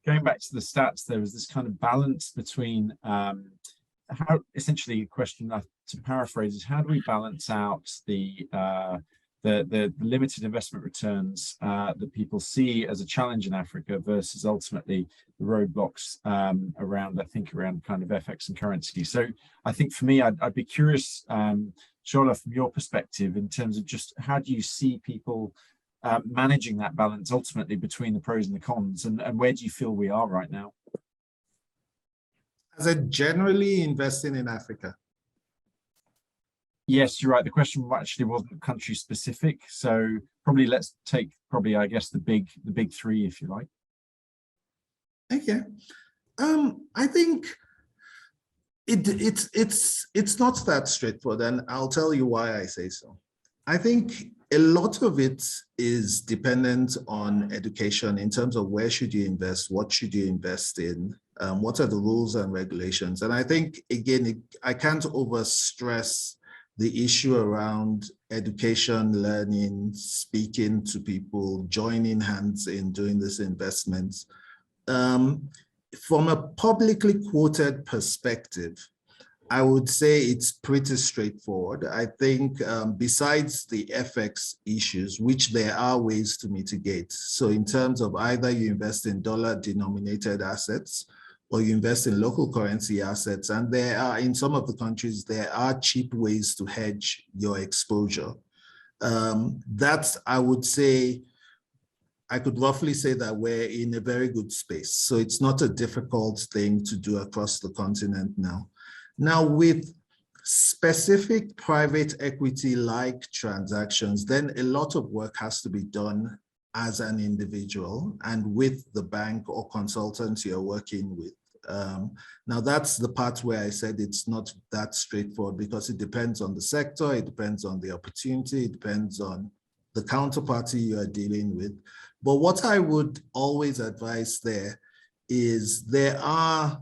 going back to the stats, there was this kind of balance between how essentially a question to paraphrase is how do we balance out the limited investment returns that people see as a challenge in Africa versus ultimately the roadblocks around kind of FX and currency. So I think for me, I'd be curious, Shola, from your perspective, in terms of just how do you see people managing that balance ultimately between the pros and the cons, and where do you feel we are right now? As a generally investing in Africa? Yes, you're right. The question actually wasn't country specific, so probably let's take I guess the big three, if you like. Okay, I think it's not that straightforward, and I'll tell you why I say so. I think a lot of it is dependent on education in terms of where should you invest, what should you invest in, what are the rules and regulations. And I think, again, I can't overstress the issue around education, learning, speaking to people, joining hands in doing these investments. From a publicly quoted perspective, I would say it's pretty straightforward. I think besides the FX issues, which there are ways to mitigate. So in terms of either you invest in dollar-denominated assets or you invest in local currency assets, and there are, in some of the countries, there are cheap ways to hedge your exposure. That's, I would say, I could roughly say that we're in a very good space. So it's not a difficult thing to do across the continent now. Now, with specific private equity-like transactions, then a lot of work has to be done as an individual and with the bank or consultants you're working with. Now, that's the part where I said it's not that straightforward because it depends on the sector, it depends on the opportunity, it depends on the counterparty you are dealing with. But what I would always advise there is there are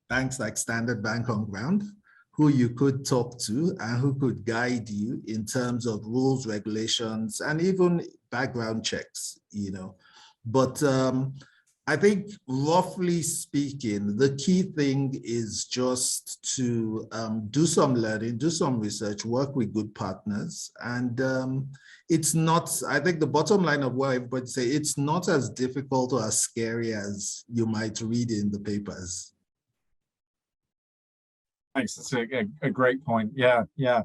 banks like Standard Bank on ground who you could talk to and who could guide you in terms of rules, regulations, and even background checks, you know. But I think roughly speaking, the key thing is just to do some learning, do some research, work with good partners. And it's not, I think the bottom line of what everybody say, it's not as difficult or as scary as you might read in the papers. Thanks. That's a great point. Yeah, yeah.